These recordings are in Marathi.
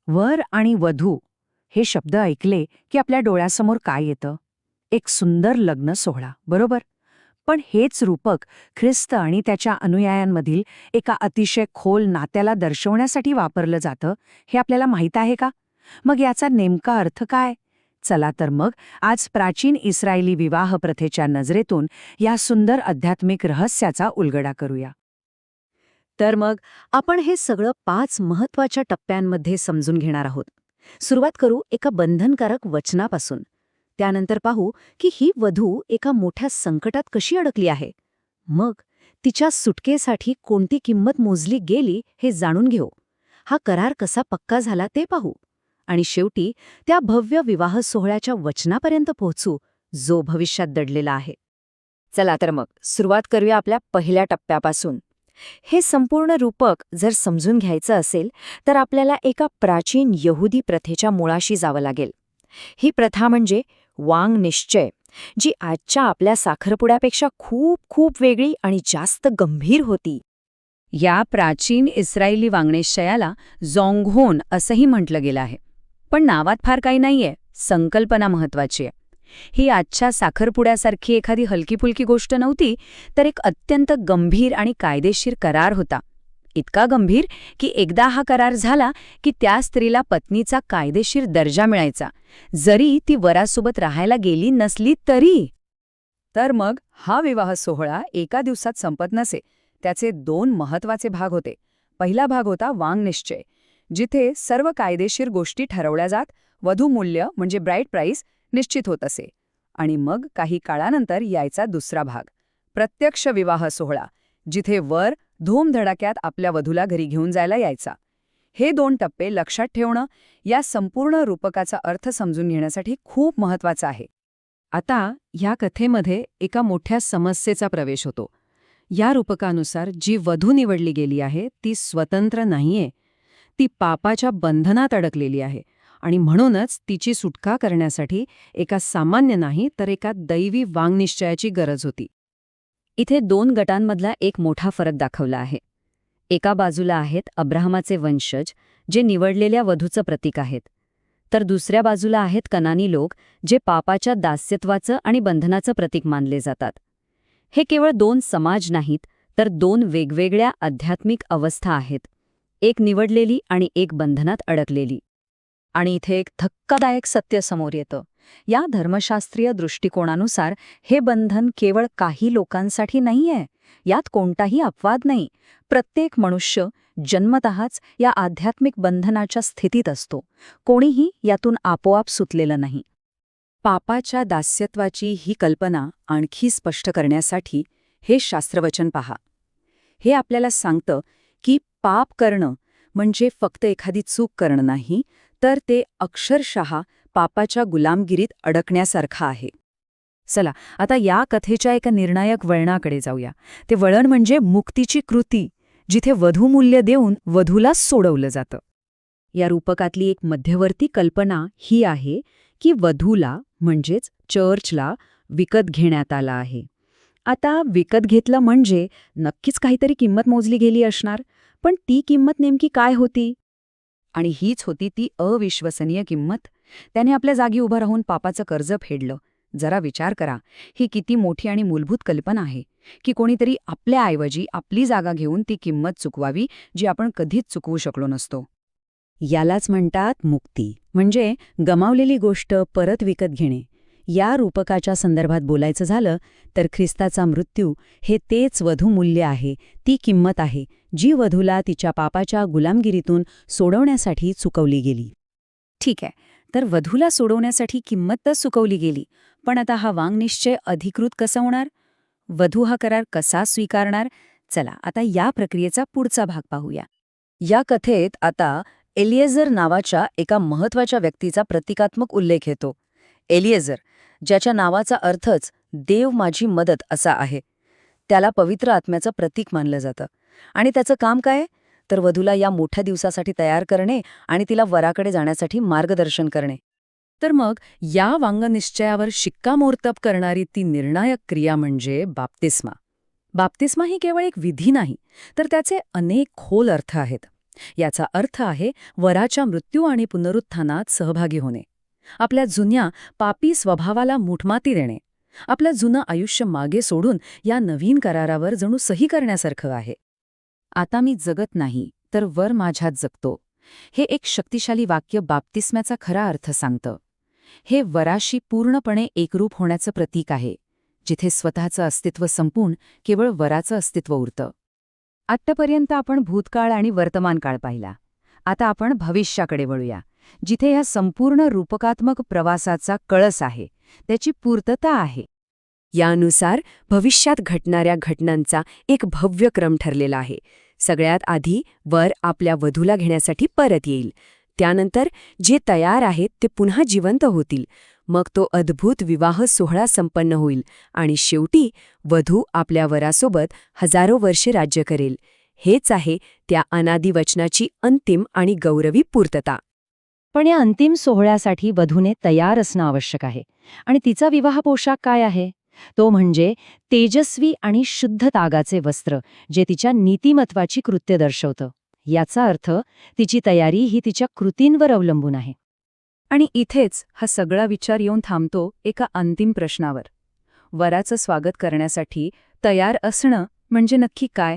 वर आणि वधू हे शब्द ऐकले की आपल्या डोळ्यासमोर काय येतं? एक सुंदर लग्न सोहळा, बरोबर? पण हेच रूपक ख्रिस्त आणि त्याच्या अनुयायांमधील एका अतिशय खोल नात्याला दर्शवण्यासाठी वापरलं जातं, हे आपल्याला माहीत आहे का? मग याचा नेमका अर्थ काय? चला तर मग आज प्राचीन इस्रायली विवाह प्रथेच्या नजरेतून या सुंदर आध्यात्मिक रहस्याचा उलगडा करूया. तर मग आपण हे सगळं 5 महत्वाच्या टप्प्यांमध्ये समजून घेणार आहोत. सुरुवात करू एका बंधनकारक वचनापासून. त्यानंतर पाहू की ही वधू एका मोठ्या संकटात कशी अडकली आहे. मग तिच्या सुटकेसाठी कोणती किंमत मोजली गेली हे जाणून घेऊ. हा करार कसा पक्का झाला ते पाहू. आणि शेवटी त्या भव्य विवाह सोहळ्याच्या वचनापर्यंत पोहोचू, जो भविष्यात दडलेला आहे. चला तर मग सुरुवात करूया आपल्या पहिल्या टप्प्यापासून. हे संपूर्ण रूपक जर समजून घ्यायचं असेल तर आपल्याला एका प्राचीन यहुदी प्रथेच्या मुळाशी जावं लागेल. ही प्रथा म्हणजे वांग निश्चय, जी आजच्या आपल्या साखरपुड्यापेक्षा खूप खूप वेगळी आणि जास्त गंभीर होती. या प्राचीन इस्रायली वाङ्निश्चयाला जोंगहोन असंही म्हटलं गेलं आहे. पण नावात फार काही नाहीये, संकल्पना महत्वाची आहे. ही आजच्या साखरपुड्यासारखी एखादी हलकीफुलकी गोष्ट नव्हती, तर एक अत्यंत गंभीर आणि कायदेशीर करार होता. इतका गंभीर की एकदा हा करार झाला की त्या स्त्रीला पत्नीचा कायदेशीर दर्जा मिळायचा, जरी ती वरासोबत राहायला गेली नसली तरी. तर मग हा विवाह सोहळा एका दिवसात संपत नसे. त्याचे 2 महत्वाचे भाग होते. पहिला भाग होता वाङ्निश्चय, जिथे सर्व कायदेशीर गोष्टी ठरवल्या जात, वधू मूल्य म्हणजे ब्राईड प्राईस निश्चित होत असे. आणि मग काही काळानंतर यायचा दुसरा भाग, प्रत्यक्ष विवाह सोहळा, जिथे वर धूमधडाक्यात आपल्या वधूला घरी घेऊन जायला यायचा. हे 2 टप्पे लक्षात ठेवणं या संपूर्ण रूपकाचा अर्थ समजून घेण्यासाठी खूप महत्वाचं आहे. आता ह्या कथेमध्ये एका मोठ्या समस्येचा प्रवेश होतो. या रूपकानुसार जी वधू निवडली गेली आहे ती स्वतंत्र नाहीये. ती पापाच्या बंधनात अडकलेली आहे आणि म्हणूनच तिची सुटका करण्यासाठी एका सामान्य नाही तर एका दैवी वाङ्निश्चयाची गरज होती. इथे 2 गटांमधला एक मोठा फरक दाखवला आहे. एका बाजूला आहेत अब्राहमाचे वंशज, जे निवडलेल्या वधूचं प्रतीक आहेत. तर दुसऱ्या बाजूला आहेत कनानी लोक, जे पापाच्या दास्यत्वाचं आणि बंधनाचं प्रतीक मानले जातात. हे केवळ 2 समाज नाहीत, तर 2 वेगवेगळ्या आध्यात्मिक अवस्था आहेत. एक निवडलेली आणि एक बंधनात अडकलेली. आणि इथे एक धक्कादायक सत्य समोर येतं. या धर्मशास्त्रीय दृष्टिकोनानुसार हे बंधन केवळ काही लोकांसाठी नाहीये. यात कोणताही अपवाद नाही. प्रत्येक मनुष्य जन्मतःच या आध्यात्मिक बंधनाच्या स्थितीत असतो. कोणीही यातून आपोआप सुटलेलं नाही. पापाच्या दास्यत्वाची ही कल्पना आणखी स्पष्ट करण्यासाठी हे शास्त्रवचन पहा. हे आपल्याला सांगतं की पाप करणं म्हणजे फक्त एखादी चूक करणं नाही, तर ते अक्षरशः पापाच्या गुलामगिरीत अडकण्यासारखं आहे. चला आता या कथेच्या एका निर्णायक वळणाकडे जाऊया. ते वळण म्हणजे मुक्तीची कृती, जिथे वधूमूल्य देऊन वधूला सोडवलं जातं. या रूपकातली एक मध्यवर्ती कल्पना ही आहे की वधूला म्हणजेच चर्चला विकत घेण्यात आला आहे. आता विकत घेतलं म्हणजे नक्कीच काहीतरी किंमत मोजली गेली असणार, पण ती किंमत नेमकी काय होती? आणि हीच होती ती अविश्वसनीय किंमत. त्याने आपल्या जागी उभं राहून पापाचं कर्ज फेडलं. जरा विचार करा, ही किती मोठी आणि मूलभूत कल्पना आहे की कोणीतरी आपल्याऐवजी आपली जागा घेऊन ती किंमत चुकवावी, जी आपण कधीच चुकवू शकलो नसतो. यालाच म्हणतात मुक्ती, म्हणजे गमावलेली गोष्ट परत विकत घेणे. या रूपकाच्या संदर्भात बोलायचं झालं तर ख्रिस्ताचा मृत्यू हे तेच वधूमूल्य आहे, ती किंमत आहे जी वधूला तिच्या पापाच्या गुलामगिरीतून सोडवण्यासाठी चुकवली गेली. ठीक आहे, तर वधूला सोडवण्यासाठी किंमत तर चुकवली गेली, पण आता हा वाङ्निश्चय अधिकृत कसा होणार? वधू हा करार कसा स्वीकारणार? चला आता या प्रक्रियेचा पुढचा भाग पाहूया. या कथेत आता एलिएझर नावाच्या एका महत्वाच्या व्यक्तीचा प्रतिकात्मक उल्लेख येतो. एलिएझर, ज्याच्या नावाचा अर्थच देव माझी मदत असा आहे. त्याला पवित्र आत्म्याचं प्रतीक मानलं जातं. आणि त्याचं काम काय? तर वधूला या मोठ्या दिवसासाठी तयार करणे आणि तिला वराकडे जाण्यासाठी मार्गदर्शन करणे. तर मग या वाङ्निश्चयावर शिक्कामोर्तब करणारी ती निर्णायक क्रिया म्हणजे बाप्तिस्मा. बाप्तिस्मा ही केवळ एक विधी नाही, तर त्याचे अनेक खोल अर्थ आहेत. याचा अर्थ आहे वराच्या मृत्यू आणि पुनरुत्थानात सहभागी होणे. आपल्या जुन्या पापी स्वभावाला मूठमाती देणे. आपलं जुनं आयुष्य मागे सोडून या नवीन करारावर जणू सही करण्यासारखं आहे. आता मी जगत नाही तर वर माझ्यात जगतो, हे एक शक्तिशाली वाक्य बाप्तिस्म्याचा खरा अर्थ सांगतं. हे वराशी पूर्णपणे एकरूप होण्याचं प्रतीक आहे, जिथे स्वतःचं अस्तित्व संपून केवळ वराचं अस्तित्व उरतं. आत्तापर्यंत आपण भूतकाळ आणि वर्तमान काळ पाहिला. आता आपण भविष्याकडे वळूया, जिथे ह्या संपूर्ण रूपकात्मक प्रवासाचा कळस आहे, त्याची पूर्तता आहे. यानुसार भविष्यात घडणाऱ्या घटनांचा एक भव्य क्रम ठरलेला आहे. सगळ्यात आधी वर आपल्या वधूला घेण्यासाठी परत येईल. त्यानंतर जे तयार आहेत ते पुन्हा जिवंत होतील. मग तो अद्भुत विवाह सोहळा संपन्न होईल आणि शेवटी वधू आपल्या वरासोबत हजारो वर्षे राज्य करेल. हेच आहे त्या अनादी वचनाची अंतिम आणि गौरवी पूर्तता. पण या अंतिम सोहळ्यासाठी वधूने तयार असणं आवश्यक आहे. आणि तिचा विवाह पोशाख काय आहे? तो म्हणजे तेजस्वी आणि शुद्ध तागाचे वस्त्र, जे तिच्या नीतिमत्वाची कृत्य दर्शवतं. याचा अर्थ तिची तयारी ही तिच्या कृतींवर अवलंबून आहे. आणि इथेच हा सगळा विचार येऊन थांबतो एका अंतिम प्रश्नावर. वराचं स्वागत करण्यासाठी तयार असणं म्हणजे नक्की काय?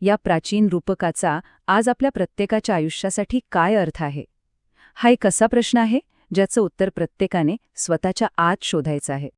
या प्राचीन रूपकाचा आज आपल्या प्रत्येकाच्या आयुष्यासाठी काय अर्थ आहे? हा एक असा प्रश्न आहे ज्याचं उत्तर प्रत्येकाने स्वतःच्या आत शोधायचं आहे.